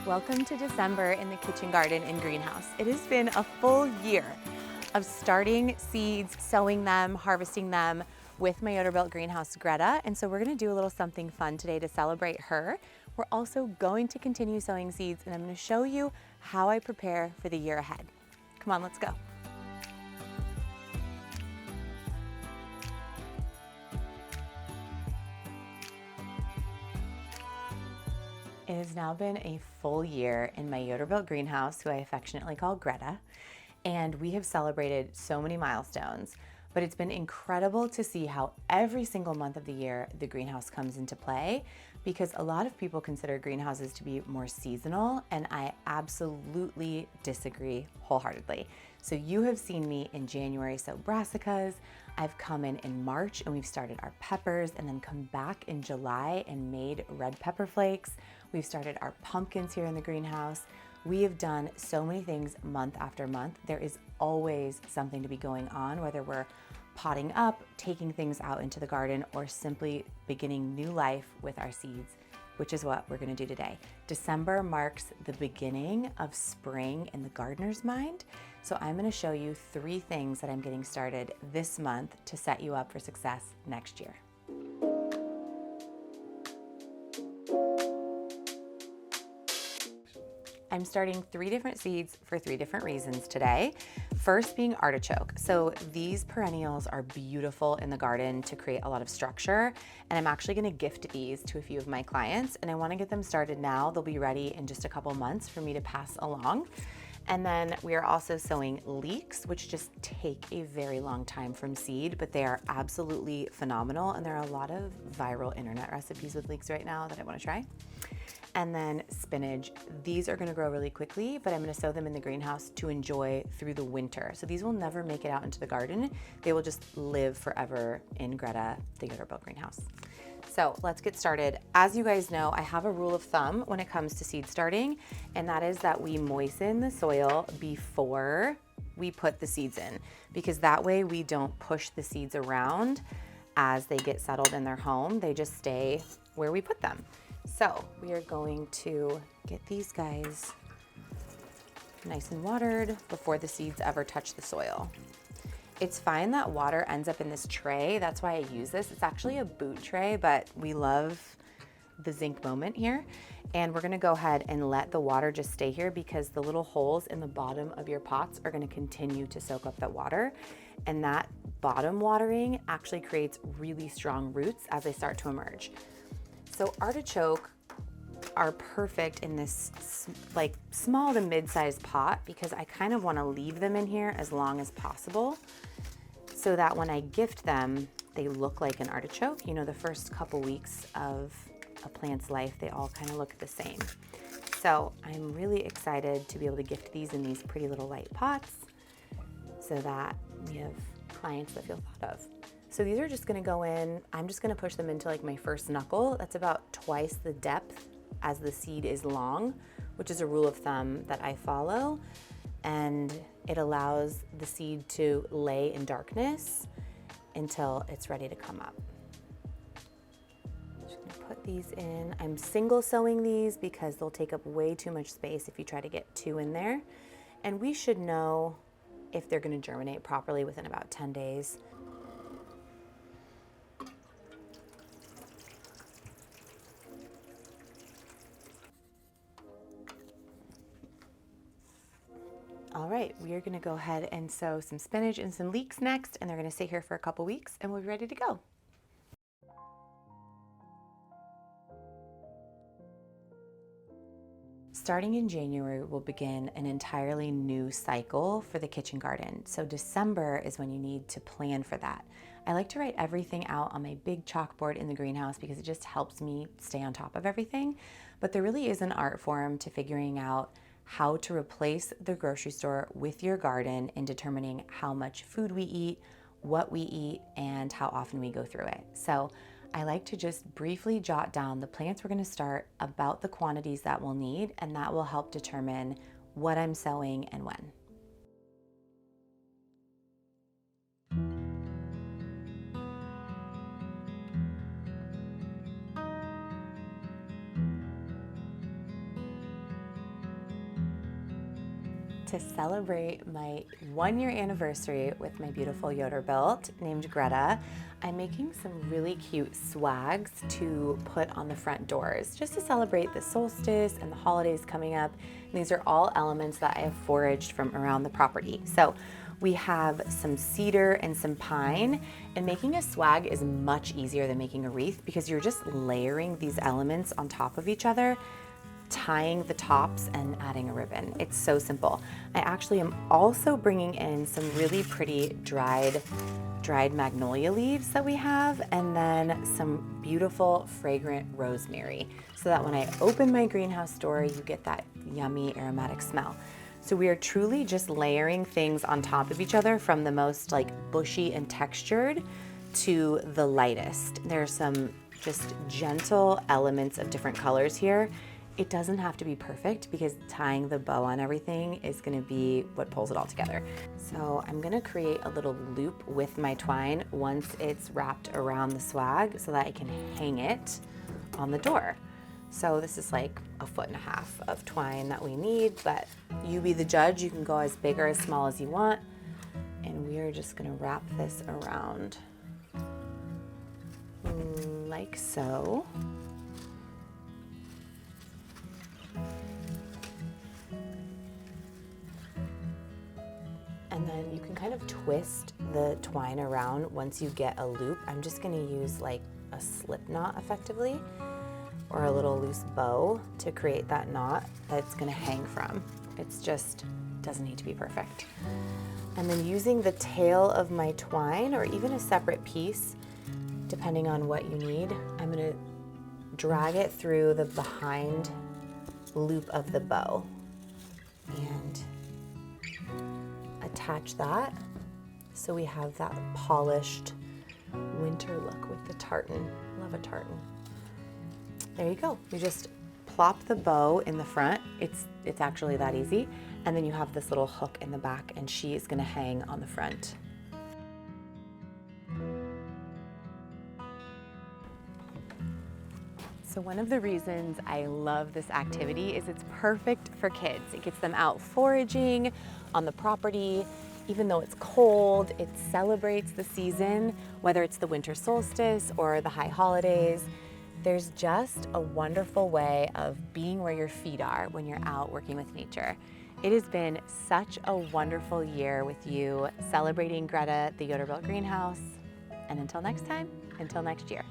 Welcome to December in the kitchen garden and greenhouse. It has been a full year of starting seeds, sowing them, harvesting them with my Yoderbilt Greenhouse, Greta. And so we're gonna do a little something fun today to celebrate her. We're also going to continue sowing seeds, and I'm gonna show you how I prepare for the year ahead. Come on, let's go. It has now been a full year in my Yoderbilt greenhouse, who I affectionately call Greta, and we have celebrated so many milestones, but it's been incredible to see how every single month of the year the greenhouse comes into play, because a lot of people consider greenhouses to be more seasonal, and I absolutely disagree wholeheartedly. So you have seen me in January sow brassicas, I've come in March and we've started our peppers, and then come back in July and made red pepper flakes. We've started our pumpkins here in the greenhouse. We have done so many things month after month. There is always something to be going on, whether we're potting up, taking things out into the garden, or simply beginning new life with our seeds, which is what we're gonna do today. December marks the beginning of spring in the gardener's mind. So I'm gonna show you 3 things that I'm getting started this month to set you up for success next year. I'm starting 3 different seeds for 3 different reasons today. First being artichoke. So these perennials are beautiful in the garden to create a lot of structure, and I'm actually gonna gift these to a few of my clients, and I wanna get them started now. They'll be ready in just a couple months for me to pass along. And then we are also sowing leeks, which just take a very long time from seed, but they are absolutely phenomenal. And there are a lot of viral internet recipes with leeks right now that I wanna try. And then spinach. These are gonna grow really quickly, but I'm gonna sow them in the greenhouse to enjoy through the winter. So these will never make it out into the garden. They will just live forever in Greta, the Yoderbilt greenhouse. So let's get started. As you guys know, I have a rule of thumb when it comes to seed starting, and that is that we moisten the soil before we put the seeds in, because that way we don't push the seeds around as they get settled in their home. They just stay where we put them. So we are going to get these guys nice and watered before the seeds ever touch the soil. It's fine that water ends up in this tray. That's why I use this. It's actually a boot tray, but we love the zinc moment here. And we're gonna go ahead and let the water just stay here, because the little holes in the bottom of your pots are gonna continue to soak up that water. And that bottom watering actually creates really strong roots as they start to emerge. So artichoke are perfect in this like small to mid-sized pot, because I kind of want to leave them in here as long as possible, so that when I gift them, they look like an artichoke. You know, the first couple weeks of a plant's life, they all kind of look the same. So I'm really excited to be able to gift these in these pretty little light pots, so that we have clients that feel thought of. So these are just gonna go in, I'm just gonna push them into like my first knuckle. That's about twice the depth as the seed is long, which is a rule of thumb that I follow. And it allows the seed to lay in darkness until it's ready to come up. Just gonna put these in. I'm single sowing these because they'll take up way too much space if you try to get 2 in there. And we should know if they're gonna germinate properly within about 10 days. All right, we are gonna go ahead and sow some spinach and some leeks next, and they're gonna stay here for a couple weeks, and we'll be ready to go. Starting in January, we'll begin an entirely new cycle for the kitchen garden. So December is when you need to plan for that. I like to write everything out on my big chalkboard in the greenhouse, because it just helps me stay on top of everything. But there really is an art form to figuring out how to replace the grocery store with your garden in determining how much food we eat, what we eat, and how often we go through it. So I like to just briefly jot down the plants we're gonna start, about the quantities that we'll need, and that will help determine what I'm sowing and when. to celebrate my 1-year anniversary with my beautiful Yoderbilt named Greta, I'm making some really cute swags to put on the front doors just to celebrate the solstice and the holidays coming up. And these are all elements that I have foraged from around the property. So we have some cedar and some pine, and making a swag is much easier than making a wreath because you're just layering these elements on top of each other, tying the tops and adding a ribbon. It's so simple. I actually am also bringing in some really pretty dried magnolia leaves that we have, and then some beautiful fragrant rosemary, so that when I open my greenhouse door, you get that yummy aromatic smell. So we are truly just layering things on top of each other, from the most like bushy and textured to the lightest. There's some just gentle elements of different colors here. It doesn't have to be perfect because tying the bow on everything is gonna be what pulls it all together. So I'm gonna create a little loop with my twine once it's wrapped around the swag so that I can hang it on the door. So this is like 1.5 feet of twine that we need, but you be the judge. You can go as big or as small as you want. And we are just gonna wrap this around like so. And then you can kind of twist the twine around once you get a loop. I'm just gonna use like a slip knot effectively, or a little loose bow to create that knot that it's gonna hang from. It's just doesn't need to be perfect. And then using the tail of my twine, or even a separate piece, depending on what you need, I'm gonna drag it through the behind loop of the bow and attach that so we have that polished winter look with the tartan. Love a tartan. There you go. You just plop the bow in the front. It's actually that easy. And then you have this little hook in the back, and she is gonna hang on the front. So one of the reasons I love this activity is it's perfect for kids. It gets them out foraging on the property. Even though it's cold, it celebrates the season, whether it's the winter solstice or the high holidays. There's just a wonderful way of being where your feet are when you're out working with nature. It has been such a wonderful year with you celebrating Greta, the Yoderbilt Greenhouse. And until next time, until next year.